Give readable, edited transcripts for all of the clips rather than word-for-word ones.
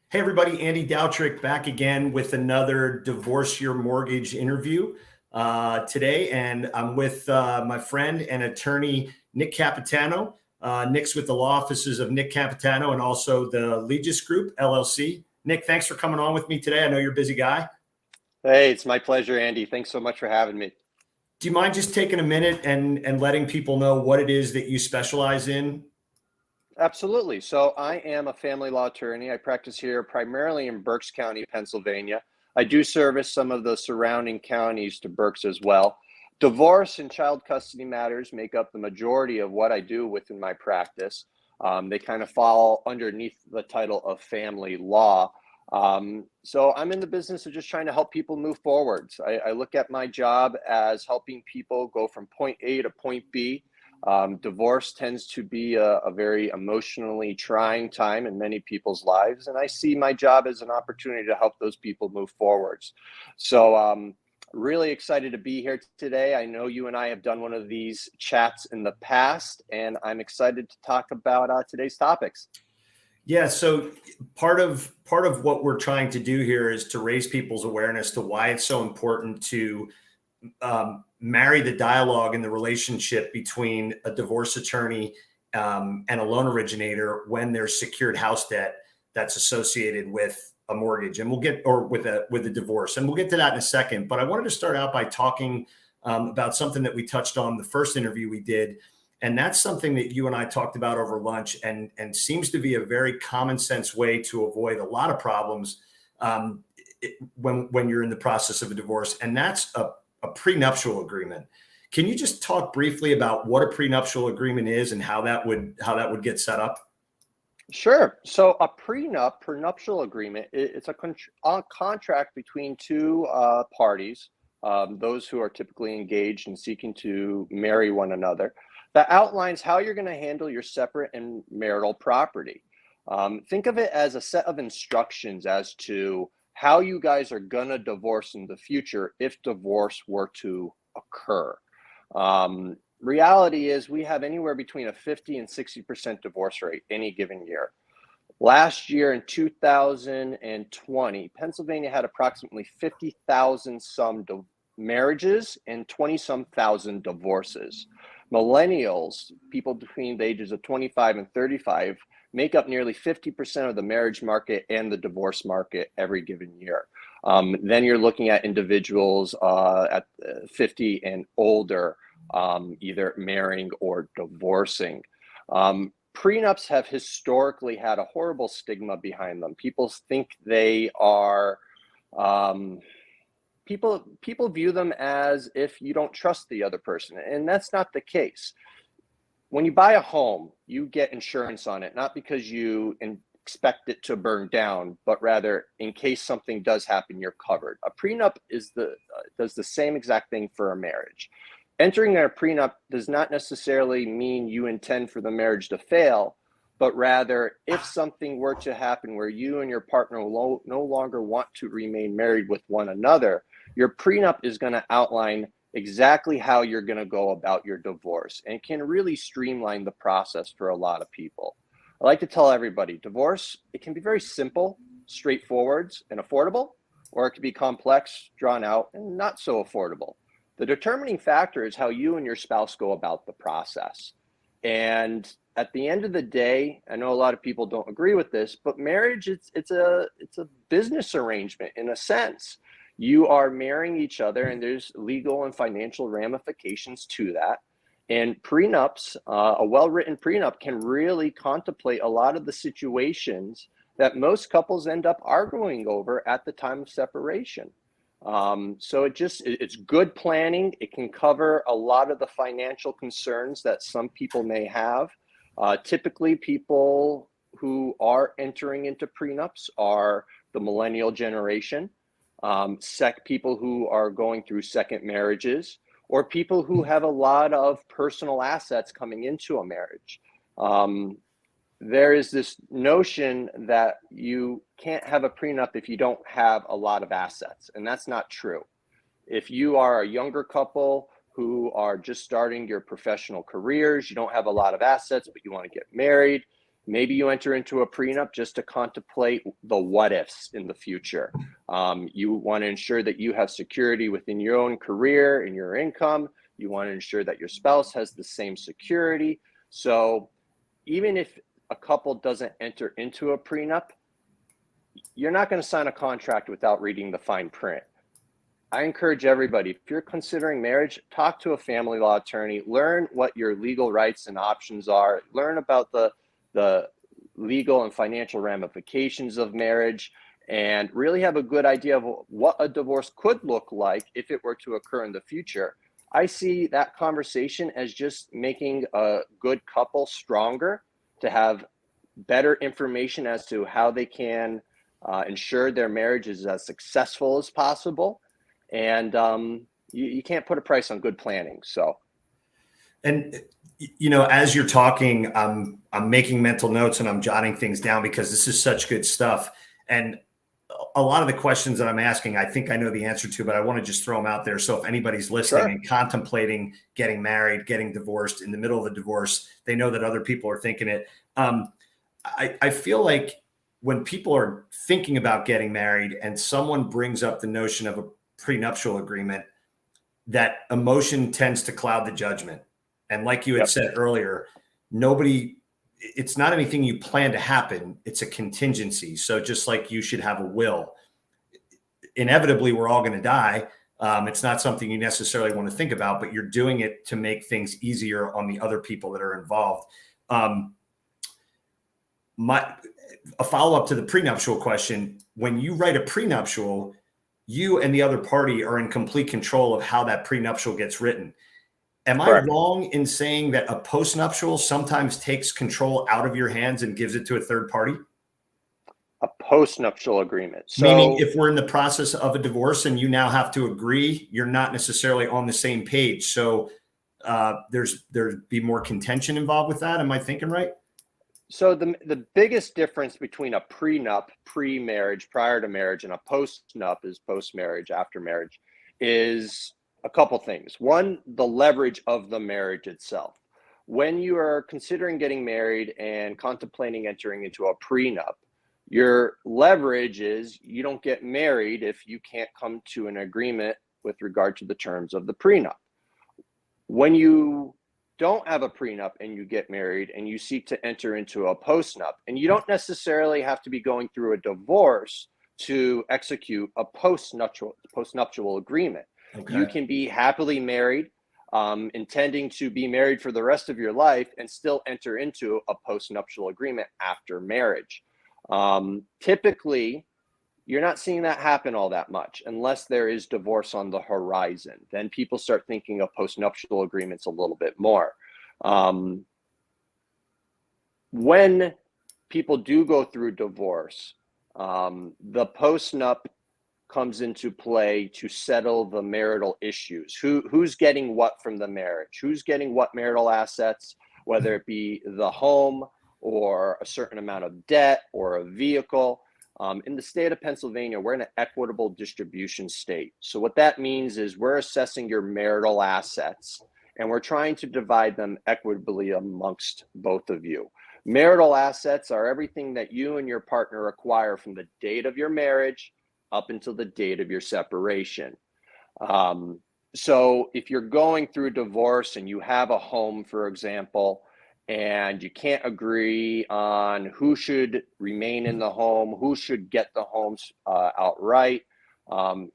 Hey everybody, Andy Doutrick back again with another Divorce Your Mortgage interview today. And I'm with my friend and attorney, Nick Capitano. Nick's with the law offices of Nick Capitano and also the Leges Group LLC. Nick, thanks for coming on with me today. I know you're a busy guy. Hey, it's my pleasure, Andy. Thanks so much for having me. Do you mind just taking a minute and letting people know what it is that you specialize in? Absolutely. So I am a family law attorney. I practice here primarily in Berks County, Pennsylvania. I do service some of the surrounding counties to Berks as well. Divorce and child custody matters make up the majority of what I do within my practice. They kind of fall underneath the title of family law. So I'm in the business of just trying to help people move forwards. I look at my job as helping people go from point A to point B. Divorce tends to be a very emotionally trying time in many people's lives, and I see my job as an opportunity to help those people move forwards. So really excited to be here today. I know you and I have done one of these chats in the past, and I'm excited to talk about today's topics. Yeah, so part of what we're trying to do here is to raise people's awareness to why it's so important to marry the dialogue and the relationship between a divorce attorney and a loan originator when there's secured house debt that's associated with a mortgage, and with a divorce, and we'll get to that in a second. But I wanted to start out by talking about something that we touched on the first interview we did, and that's something that you and I talked about over lunch, and seems to be a very common sense way to avoid a lot of problems when you're in the process of a divorce, and that's a prenuptial agreement. Can you just talk briefly about what a prenuptial agreement is and how that would get set up? Sure. So a prenuptial agreement, it's a contract between two parties, those who are typically engaged and seeking to marry one another, that outlines how you're going to handle your separate and marital property. Think of it as a set of instructions as to how you guys are going to divorce in the future if divorce were to occur. Reality is we have anywhere between a 50 and 60% divorce rate any given year. Last year in 2020, Pennsylvania had approximately 50,000 some marriages and 20 some thousand divorces. Millennials, people between the ages of 25 and 35, make up nearly 50% of the marriage market and the divorce market every given year. Then you're looking at individuals at 50 and older, either marrying or divorcing. Prenups have historically had a horrible stigma behind them. People think they are, people view them as if you don't trust the other person, and that's not the case. When you buy a home, you get insurance on it, not because you expect it to burn down, but rather in case something does happen, you're covered. A prenup does the same exact thing for a marriage. Entering a prenup does not necessarily mean you intend for the marriage to fail, but rather if something were to happen where you and your partner no longer want to remain married with one another, your prenup is going to outline exactly how you're going to go about your divorce, and can really streamline the process for a lot of people. I like to tell everybody, divorce, it can be very simple, straightforward, and affordable, or it can be complex, drawn out, and not so affordable. The determining factor is how you and your spouse go about the process. And at the end of the day, I know a lot of people don't agree with this, but marriage, it's a business arrangement in a sense. You are marrying each other, and there's legal and financial ramifications to that. And prenups, a well-written prenup can really contemplate a lot of the situations that most couples end up arguing over at the time of separation. So it's good planning. It can cover a lot of the financial concerns that some people may have. Typically, people who are entering into prenups are the millennial generation, people who are going through second marriages, or people who have a lot of personal assets coming into a marriage. There is this notion that you can't have a prenup if you don't have a lot of assets, and that's not true. If you are a younger couple who are just starting your professional careers, you don't have a lot of assets, but you want to get married, Maybe you enter into a prenup just to contemplate the what ifs in the future. You want to ensure that you have security within your own career and your income. You want to ensure that your spouse has the same security. So even if a couple doesn't enter into a prenup, you're not going to sign a contract without reading the fine print. I encourage everybody, if you're considering marriage, talk to a family law attorney, learn what your legal rights and options are, learn about the legal and financial ramifications of marriage, and really have a good idea of what a divorce could look like if it were to occur in the future. I see that conversation as just making a good couple stronger, to have better information as to how they can ensure their marriage is as successful as possible. And you can't put a price on good planning. So, and you know, as you're talking, I'm making mental notes and I'm jotting things down because this is such good stuff. And a lot of the questions that I'm asking, I think I know the answer to, but I want to just throw them out there. So if anybody's listening Sure. and contemplating getting married, getting divorced, in the middle of the divorce, they know that other people are thinking it. I feel like when people are thinking about getting married and someone brings up the notion of a prenuptial agreement, that emotion tends to cloud the judgment. And like you had said earlier, it's not anything you plan to happen. It's a contingency. So just like you should have a will, inevitably we're all going to die. It's not something you necessarily want to think about, but you're doing it to make things easier on the other people that are involved. A follow-up to the prenuptial question, when you write a prenuptial, you and the other party are in complete control of how that prenuptial gets written. Am I wrong in saying that a postnuptial sometimes takes control out of your hands and gives it to a third party? A postnuptial agreement. So, meaning if we're in the process of a divorce and you now have to agree, you're not necessarily on the same page. So there'd be more contention involved with that. Am I thinking right? So the biggest difference between a prenup, pre-marriage, prior to marriage, and a postnup, is post-marriage, after marriage, is a couple things. One, the leverage of the marriage itself. When you are considering getting married and contemplating entering into a prenup, your leverage is you don't get married if you can't come to an agreement with regard to the terms of the prenup. When you don't have a prenup and you get married and you seek to enter into a postnup, and you don't necessarily have to be going through a divorce to execute a postnuptial agreement. Okay. You can be happily married, intending to be married for the rest of your life, and still enter into a postnuptial agreement after marriage. Typically, you're not seeing that happen all that much unless there is divorce on the horizon. Then people start thinking of postnuptial agreements a little bit more. When people do go through divorce, the postnup comes into play to settle the marital issues. Who's getting what from the marriage? Who's getting what marital assets, whether it be the home or a certain amount of debt or a vehicle. In the state of Pennsylvania, we're in an equitable distribution state. So what that means is we're assessing your marital assets and we're trying to divide them equitably amongst both of you. Marital assets are everything that you and your partner acquire from the date of your marriage up until the date of your separation. So if you're going through divorce and you have a home, for example, and you can't agree on who should remain in the home, who should get the homes outright,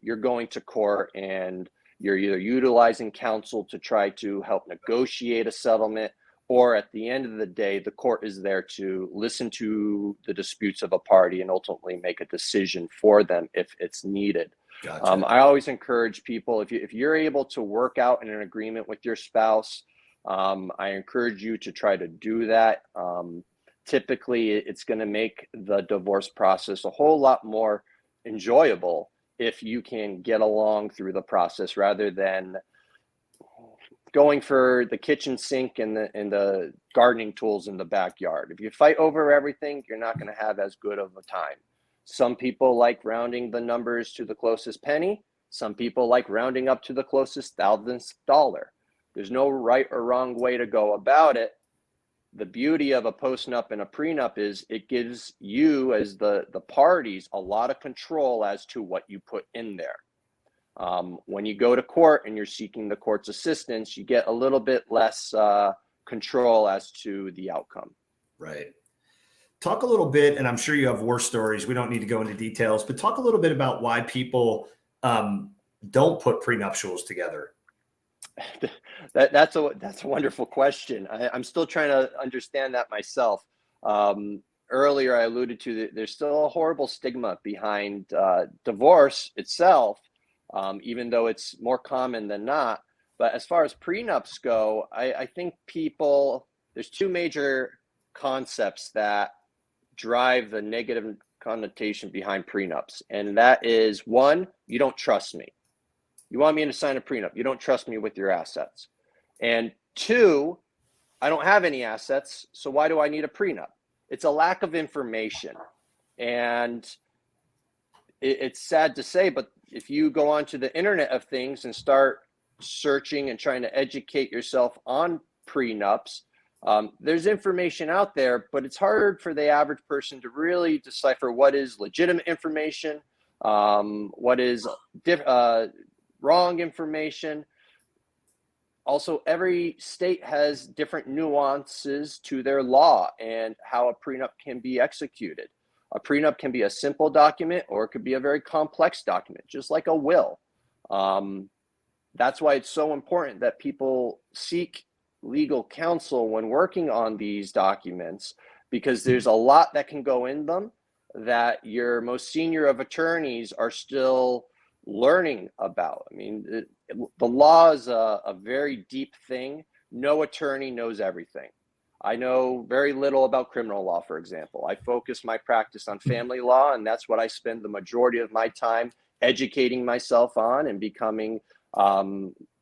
you're going to court and you're either utilizing counsel to try to help negotiate a settlement, or at the end of the day, the court is there to listen to the disputes of a party and ultimately make a decision for them if it's needed. Gotcha. I always encourage people, if you're able to work out in an agreement with your spouse, I encourage you to try to do that. Typically, it's going to make the divorce process a whole lot more enjoyable if you can get along through the process rather than going for the kitchen sink and the gardening tools in the backyard. If you fight over everything, you're not going to have as good of a time. Some people like rounding the numbers to the closest penny. Some people like rounding up to the closest thousandth dollar. There's no right or wrong way to go about it. the beauty of a postnup and a prenup is it gives you as the parties a lot of control as to what you put in there. When you go to court and you're seeking the court's assistance, you get a little bit less control as to the outcome. Right. Talk a little bit, and I'm sure you have war stories. We don't need to go into details, but talk a little bit about why people don't put prenuptials together. That's a wonderful question. I'm still trying to understand that myself. Earlier, I alluded to that there's still a horrible stigma behind divorce itself, even though it's more common than not. But as far as prenups go, I think there's two major concepts that drive the negative connotation behind prenups. And that is, one, you don't trust me. You want me to sign a prenup. You don't trust me with your assets. And two, I don't have any assets, so why do I need a prenup? It's a lack of information. And it's sad to say, but if you go onto the Internet of Things and start searching and trying to educate yourself on prenups, there's information out there, but it's hard for the average person to really decipher what is legitimate information, what is wrong information. Also, every state has different nuances to their law and how a prenup can be executed. A prenup can be a simple document, or it could be a very complex document, just like a will. That's why it's so important that people seek legal counsel when working on these documents, because there's a lot that can go in them that your most senior of attorneys are still learning about. I mean, the law is a very deep thing. No attorney knows everything. I know very little about criminal law, for example. I focus my practice on family law, and that's what I spend the majority of my time educating myself on and becoming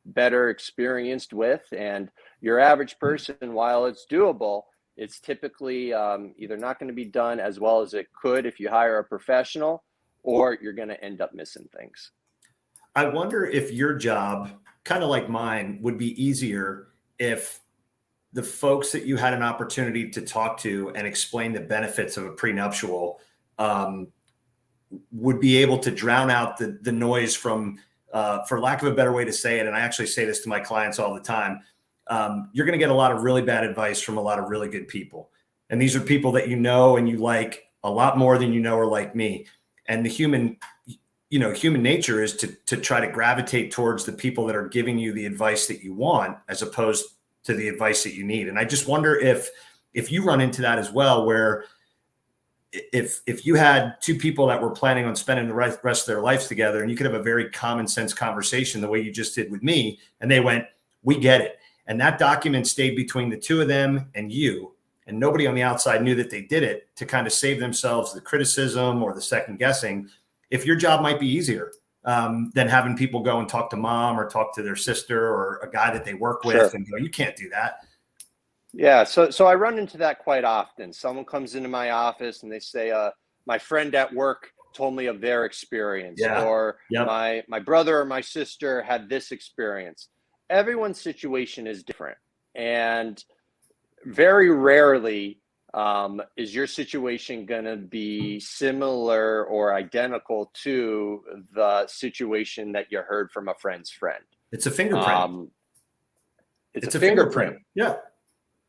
better experienced with. And your average person, while it's doable, it's typically either not going to be done as well as it could if you hire a professional, or you're going to end up missing things. I wonder if your job, kind of like mine, would be easier if the folks that you had an opportunity to talk to and explain the benefits of a prenuptial would be able to drown out the noise from, for lack of a better way to say it, and I actually say this to my clients all the time, you're going to get a lot of really bad advice from a lot of really good people. And these are people that you know and you like a lot more than you know or like me. And the human nature is to try to gravitate towards the people that are giving you the advice that you want, as opposed to the advice that you need. And I just wonder if you run into that as well, where if you had two people that were planning on spending the rest of their lives together, and you could have a very common sense conversation the way you just did with me, and they went, we get it. And that document stayed between the two of them and you, and nobody on the outside knew that they did it, to kind of save themselves the criticism or the second guessing. If your job might be easier than having people go and talk to mom or talk to their sister or a guy that they work with, Sure. and go, you can't do that. Yeah, so I run into that quite often. Someone comes into my office and they say, my friend at work told me of their experience, or Yep. my brother or my sister had this experience. Everyone's situation is different, and very rarely is your situation going to be similar or identical to the situation that you heard from a friend's friend. It's a fingerprint. It's a fingerprint. Yeah.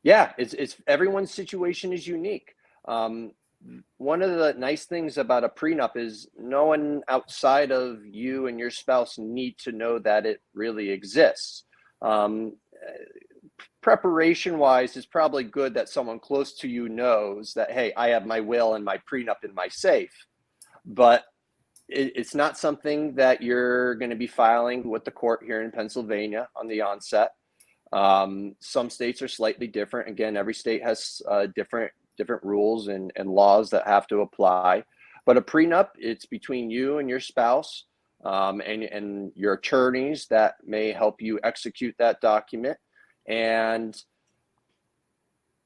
Yeah, it's everyone's situation is unique. One of the nice things about a prenup is no one outside of you and your spouse need to know that it really exists. Preparation wise, it's probably good that someone close to you knows that, hey, I have my will and my prenup in my safe, but it's not something that you're going to be filing with the court here in Pennsylvania on the onset. Some states are slightly different. Again, every state has different rules and laws that have to apply. But a prenup, it's between you and your spouse, and your attorneys that may help you execute that document. And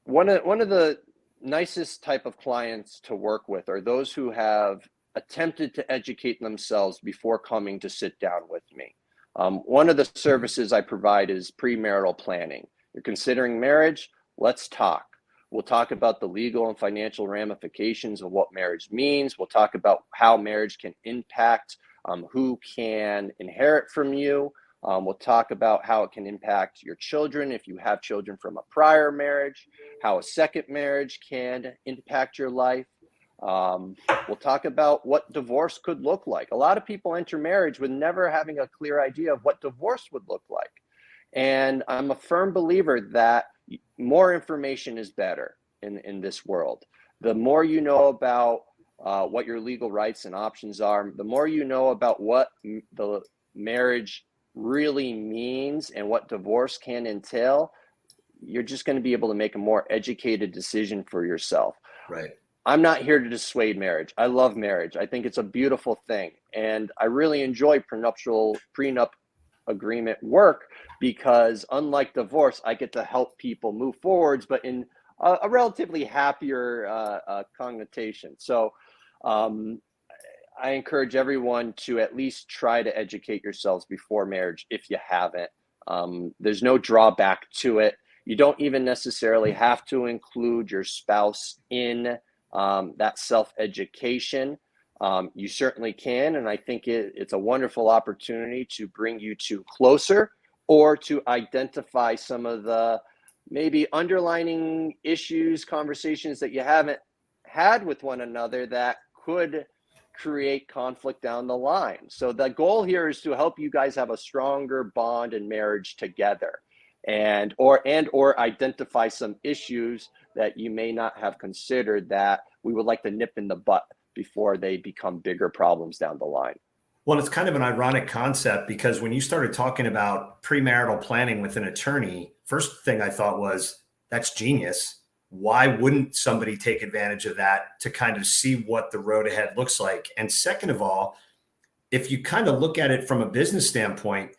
one of the nicest type of clients to work with are those who have attempted to educate themselves before coming to sit down with me. One of the services I provide is premarital planning. You're considering marriage? Let's talk. We'll talk about the legal and financial ramifications of what marriage means. We'll talk about how marriage can impact who can inherit from you. We'll talk about how it can impact your children if you have children from a prior marriage, how a second marriage can impact your life. We'll talk about what divorce could look like. A lot of people enter marriage with never having a clear idea of what divorce would look like. And I'm a firm believer that more information is better in this world. The more you know about what your legal rights and options are, the more you know about what the marriage really means and what divorce can entail, you're just going to be able to make a more educated decision for yourself. Right. I'm not here to dissuade marriage. I love marriage. I think it's a beautiful thing. And I really enjoy prenup agreement work because unlike divorce, I get to help people move forwards, but in a relatively happier connotation. So I encourage everyone to at least try to educate yourselves before marriage if you haven't. There's no drawback to it. You don't even necessarily have to include your spouse in that self-education. You certainly can, and I think it's a wonderful opportunity to bring you two closer or to identify some of the maybe underlining issues, conversations that you haven't had with one another that could create conflict down the line. So the goal here is to help you guys have a stronger bond in marriage together and or identify some issues that you may not have considered that we would like to nip in the butt before they become bigger problems down the line. Well, it's kind of an ironic concept because when you started talking about premarital planning with an attorney, first thing I thought was, that's genius. Why wouldn't somebody take advantage of that to kind of see what the road ahead looks like? And second of all, if you kind of look at it from a business standpoint,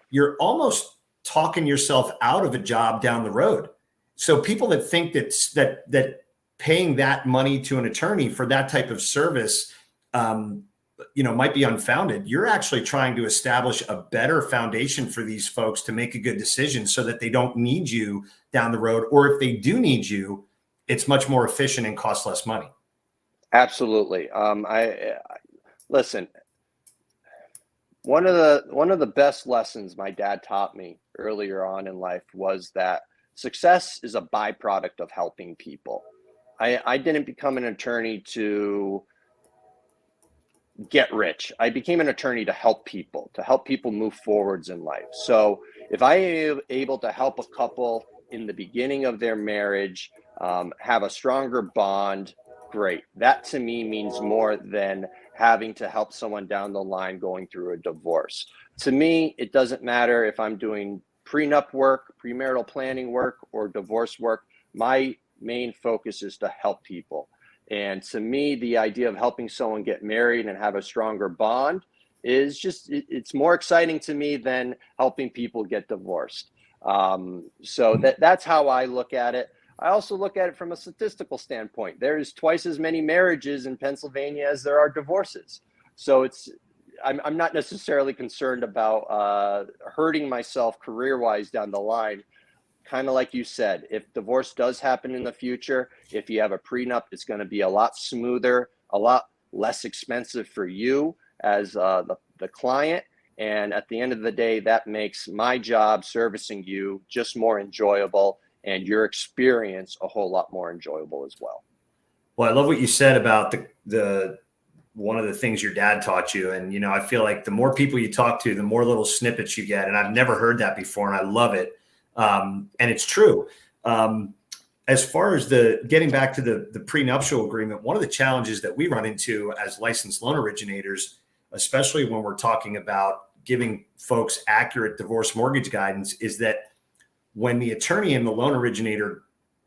you're almost talking yourself out of a job down the road. So people that think that paying that money to an attorney for that type of service, might be unfounded. You're actually trying to establish a better foundation for these folks to make a good decision so that they don't need you down the road. Or if they do need you, it's much more efficient and costs less money. Absolutely. Listen, one of the best lessons my dad taught me earlier on in life was that success is a byproduct of helping people. I didn't become an attorney to get rich. I became an attorney to help people move forwards in life. So if I am able to help a couple in the beginning of their marriage have a stronger bond, great. That to me means more than having to help someone down the line going through a divorce. To me, it doesn't matter if I'm doing prenup work, premarital planning work, or divorce work. My main focus is to help people. And to me, the idea of helping someone get married and have a stronger bond is it's more exciting to me than helping people get divorced. So that's how I look at it. I also look at it from a statistical standpoint. There's twice as many marriages in Pennsylvania as there are divorces. So I'm not necessarily concerned about hurting myself career-wise down the line. Kind of like you said, if divorce does happen in the future, if you have a prenup, it's going to be a lot smoother, a lot less expensive for you as the client. And at the end of the day, that makes my job servicing you just more enjoyable and your experience a whole lot more enjoyable as well. Well, I love what you said about the one of the things your dad taught you. And, I feel like the more people you talk to, the more little snippets you get. And I've never heard that before, and I love it. And it's true. As far as getting back to the prenuptial agreement, one of the challenges that we run into as licensed loan originators, especially when we're talking about giving folks accurate divorce mortgage guidance, is that when the attorney and the loan originator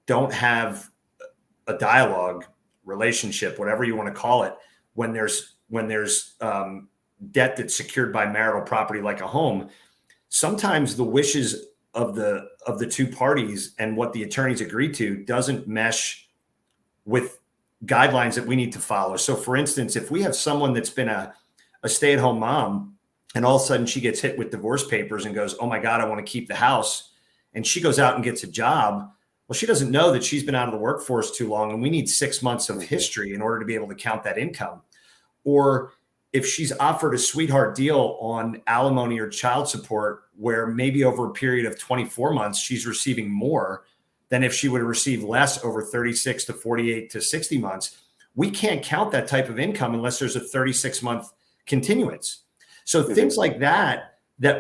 don't have a dialogue, relationship, whatever you want to call it, when there's debt that's secured by marital property like a home, sometimes the wishes of the two parties and what the attorneys agree to doesn't mesh with guidelines that we need to follow. So for instance, if we have someone that's been a stay-at-home mom and all of a sudden she gets hit with divorce papers and goes, oh my God, I want to keep the house. And she goes out and gets a job. Well, she doesn't know that she's been out of the workforce too long, and we need 6 months of history in order to be able to count that income. Or if she's offered a sweetheart deal on alimony or child support, where maybe over a period of 24 months, she's receiving more than if she would have received less over 36 to 48 to 60 months, we can't count that type of income unless there's a 36-month continuance. So things like that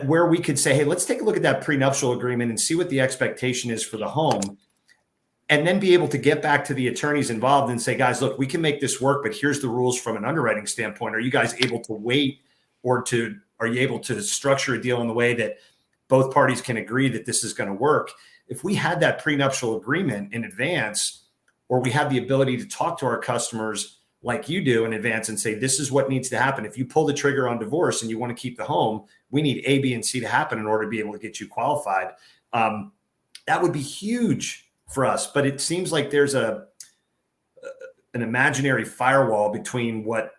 where we could say, hey, let's take a look at that prenuptial agreement and see what the expectation is for the home, and then be able to get back to the attorneys involved and say, guys, look, we can make this work, but here's the rules from an underwriting standpoint. Are you guys able to wait, or are you able to structure a deal in the way that both parties can agree that this is going to work? If we had that prenuptial agreement in advance, or we have the ability to talk to our customers like you do in advance and say, this is what needs to happen. If you pull the trigger on divorce and you want to keep the home, we need A, B, and C to happen in order to be able to get you qualified. That would be huge for us, but it seems like there's an imaginary firewall between what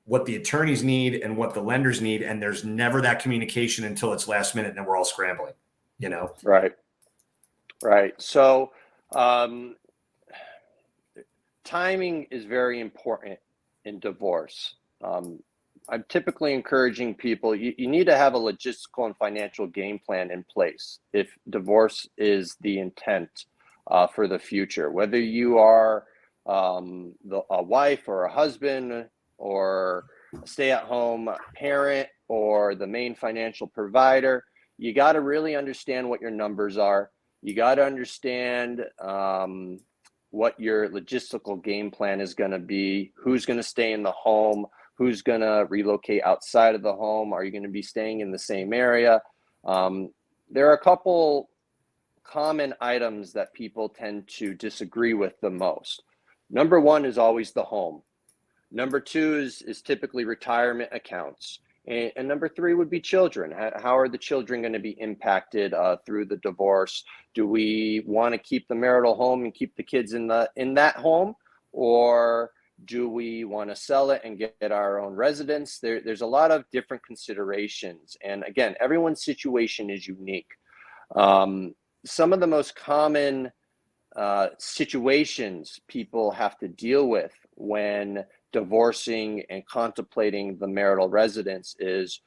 the attorneys need and what the lenders need, and there's never that communication until it's last minute, and then we're all scrambling. Right. So timing is very important in divorce. I'm typically encouraging people, you need to have a logistical and financial game plan in place if divorce is the intent for the future. Whether you are a wife or a husband or a stay-at-home parent or the main financial provider, you got to really understand what your numbers are. You got to understand what your logistical game plan is going to be, who's going to stay in the home, who's going to relocate outside of the home? Are you going to be staying in the same area? There are a couple common items that people tend to disagree with the most. Number one is always the home. Number two is typically retirement accounts. And number three would be children. How are the children going to be impacted through the divorce? Do we want to keep the marital home and keep the kids in that home? Or do we want to sell it and get our own residence? There's a lot of different considerations. And again, everyone's situation is unique. Some of the most common situations people have to deal with when divorcing and contemplating the marital residence is,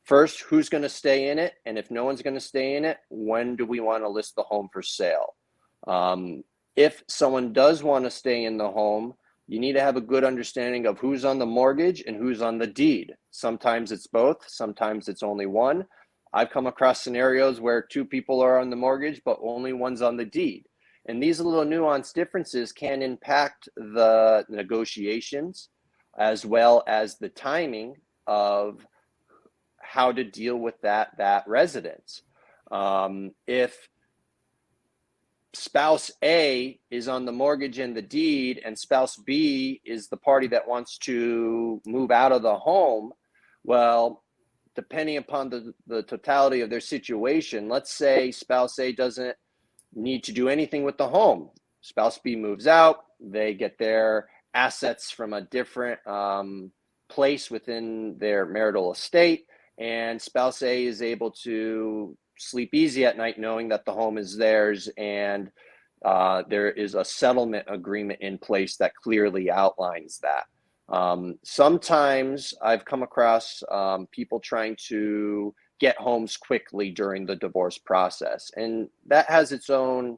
first, who's going to stay in it? And if no one's going to stay in it, when do we want to list the home for sale? If someone does want to stay in the home, you need to have a good understanding of who's on the mortgage and who's on the deed. Sometimes it's both, sometimes it's only one. I've come across scenarios where two people are on the mortgage, but only one's on the deed. And these little nuanced differences can impact the negotiations as well as the timing of how to deal with that residence. If spouse A is on the mortgage and the deed, and spouse B is the party that wants to move out of the home, well, depending upon the totality of their situation, let's say spouse A doesn't need to do anything with the home. Spouse B moves out, they get their assets from a different place within their marital estate, and spouse A is able to sleep easy at night knowing that the home is theirs, and there is a settlement agreement in place that clearly outlines that. Sometimes I've come across people trying to get homes quickly during the divorce process, and that has its own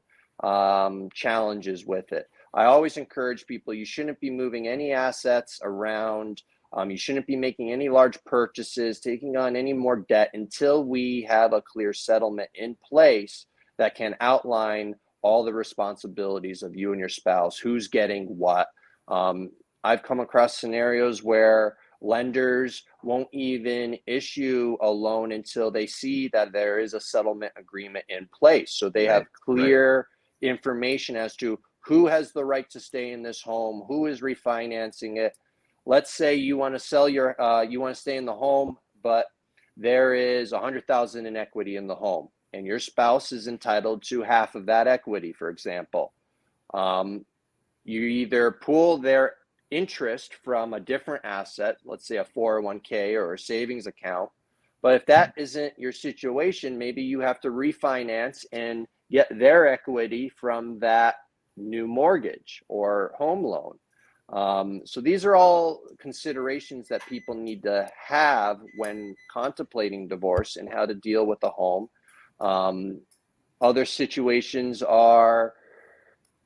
challenges with it. I always encourage people, you shouldn't be moving any assets around. You shouldn't be making any large purchases, taking on any more debt until we have a clear settlement in place that can outline all the responsibilities of you and your spouse, who's getting what. I've come across scenarios where lenders won't even issue a loan until they see that there is a settlement agreement in place. So they have clear information as to who has the right to stay in this home, who is refinancing it. Let's say you want to sell you want to stay in the home, but there is $100,000 in equity in the home, and your spouse is entitled to half of that equity, for example. You either pool their interest from a different asset, let's say a 401k or a savings account. But if that isn't your situation, maybe you have to refinance and get their equity from that new mortgage or home loan. So these are all considerations that people need to have when contemplating divorce and how to deal with the home. Other situations are,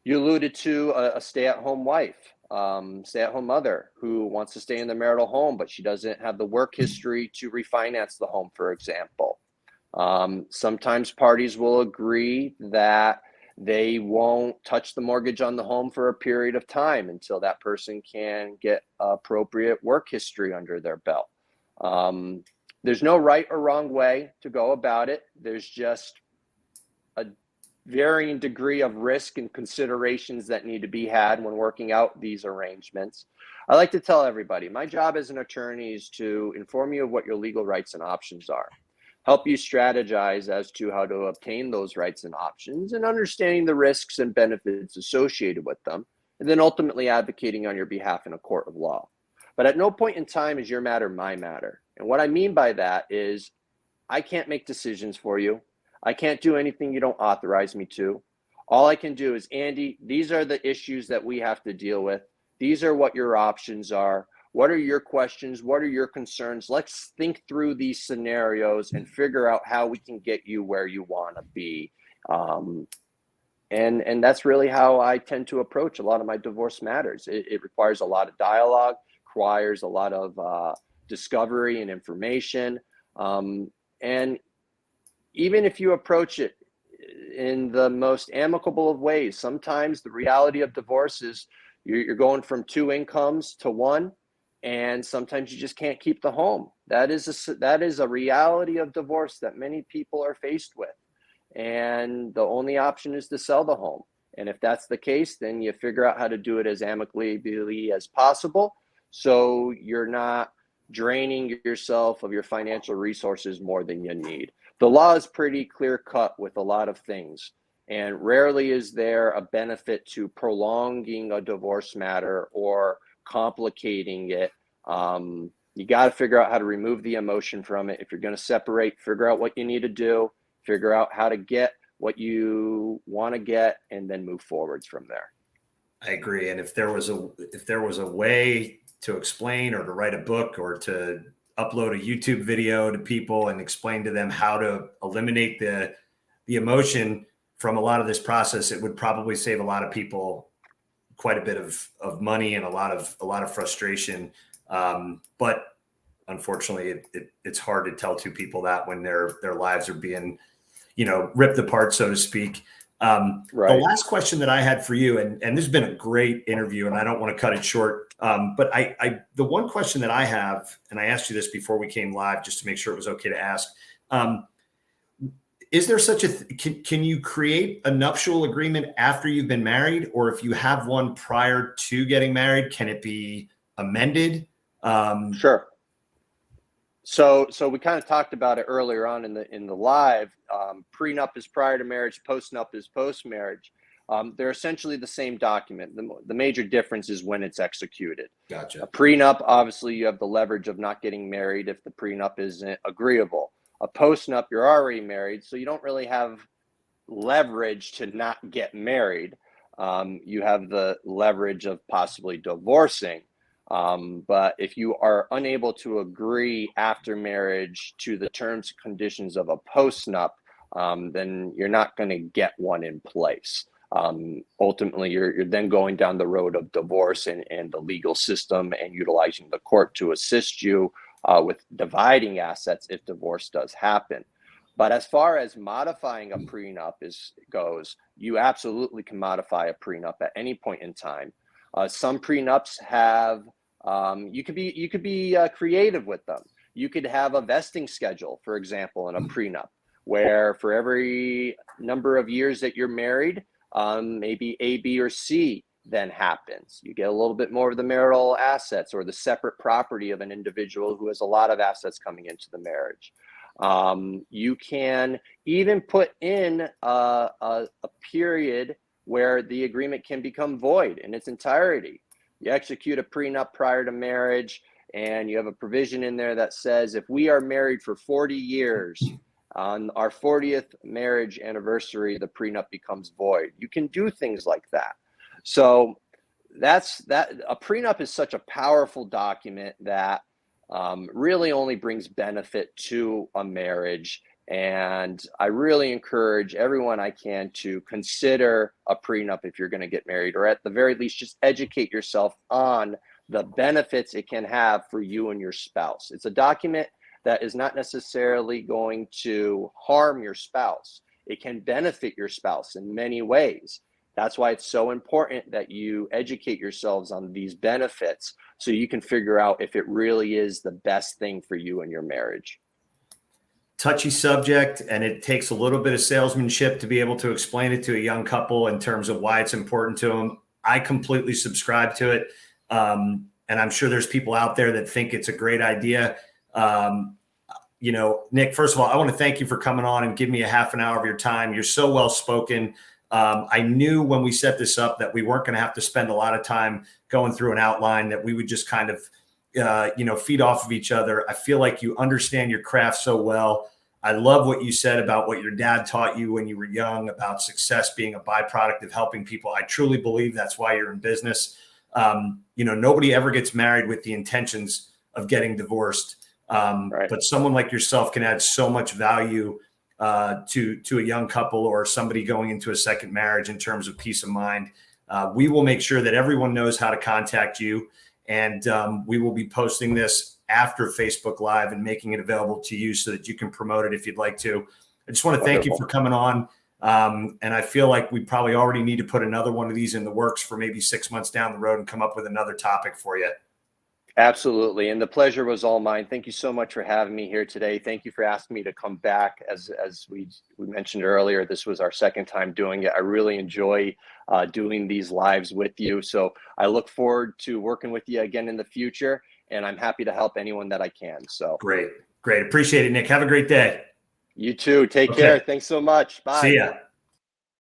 you alluded to a stay-at-home wife, stay-at-home mother who wants to stay in the marital home, but she doesn't have the work history to refinance the home, for example. Sometimes parties will agree that they won't touch the mortgage on the home for a period of time until that person can get appropriate work history under their belt. There's no right or wrong way to go about it. There's just a varying degree of risk and considerations that need to be had when working out these arrangements. I like to tell everybody, my job as an attorney is to inform you of what your legal rights and options are, help you strategize as to how to obtain those rights and options, and understanding the risks and benefits associated with them, and then ultimately advocating on your behalf in a court of law. But at no point in time is your matter my matter. And what I mean by that is I can't make decisions for you. I can't do anything you don't authorize me to. All I can do is, Andy, these are the issues that we have to deal with. These are what your options are. What are your questions? What are your concerns? Let's think through these scenarios and figure out how we can get you where you want to be. And that's really how I tend to approach a lot of my divorce matters. It requires a lot of dialogue, requires a lot of discovery and information. And even if you approach it in the most amicable of ways, sometimes the reality of divorce is you're going from two incomes to one, and sometimes you just can't keep the home. That is a reality of divorce that many people are faced with. And the only option is to sell the home. And if that's the case, then you figure out how to do it as amicably as possible, so you're not draining yourself of your financial resources more than you need. The law is pretty clear cut with a lot of things, and rarely is there a benefit to prolonging a divorce matter or complicating it. You got to figure out how to remove the emotion from it. If you're going to separate, figure out what you need to do, figure out how to get what you want to get, and then move forwards from there. I agree. And if there was a way to explain or to write a book or to upload a YouTube video to people and explain to them how to eliminate the emotion from a lot of this process, it would probably save a lot of people quite a bit of money and a lot of frustration. But unfortunately, it's hard to tell two people that when their lives are being, ripped apart, so to speak. Right. The last question that I had for you, and this has been a great interview, and I don't want to cut it short. But the one question that I have, and I asked you this before we came live, just to make sure it was okay to ask. Is there such can you create a nuptial agreement after you've been married, or if you have one prior to getting married, can it be amended? Sure. So we kind of talked about it earlier on in the live. Prenup is prior to marriage, postnup is post-marriage. They're essentially the same document. The major difference is when it's executed. Gotcha. A prenup, obviously, you have the leverage of not getting married if the prenup isn't agreeable. A postnup, you're already married, so you don't really have leverage to not get married. You have the leverage of possibly divorcing. But if you are unable to agree after marriage to the terms and conditions of a postnup, then you're not going to get one in place. Ultimately, you're then going down the road of divorce and the legal system and utilizing the court to assist you with dividing assets if divorce does happen. But as far as modifying a prenup goes, you absolutely can modify a prenup at any point in time. Some prenups have you could be creative with them. You could have a vesting schedule, for example, in a prenup, where for every number of years that you're married, maybe A, B, or C then happens. You get a little bit more of the marital assets or the separate property of an individual who has a lot of assets coming into the marriage. You can even put in a period where the agreement can become void in its entirety. You execute a prenup prior to marriage, and you have a provision in there that says if we are married for 40 years On our 40th marriage anniversary, the prenup becomes void. You can do things like that. So that's that. A prenup is such a powerful document that really only brings benefit to a marriage. And I really encourage everyone I can to consider a prenup if you're going to get married, or at the very least, just educate yourself on the benefits it can have for you and your spouse. It's a document that is not necessarily going to harm your spouse. It can benefit your spouse in many ways. That's why it's so important that you educate yourselves on these benefits so you can figure out if it really is the best thing for you and your marriage. Touchy subject, and it takes a little bit of salesmanship to be able to explain it to a young couple in terms of why it's important to them. I completely subscribe to it. And I'm sure there's people out there that think it's a great idea. Nick, first of all, I want to thank you for coming on and giving me a half an hour of your time. You're so well spoken. I knew when we set this up that we weren't going to have to spend a lot of time going through an outline, that we would just kind of, feed off of each other. I feel like you understand your craft so well. I love what you said about what your dad taught you when you were young, about success being a byproduct of helping people. I truly believe that's why you're in business. Nobody ever gets married with the intentions of getting divorced. Right. But someone like yourself can add so much value to a young couple or somebody going into a second marriage in terms of peace of mind. We will make sure that everyone knows how to contact you, and we will be posting this after Facebook Live and making it available to you so that you can promote it if you'd like to. I just want to thank you for coming on. And I feel like we probably already need to put another one of these in the works for maybe 6 months down the road and come up with another topic for you. Absolutely. And the pleasure was all mine. Thank you so much for having me here today. Thank you for asking me to come back. As we mentioned earlier, this was our second time doing it. I really enjoy doing these lives with you. So I look forward to working with you again in the future, and I'm happy to help anyone that I can. So Great. Appreciate it, Nick. Have a great day. You too. Take care. Thanks so much. Bye. See ya.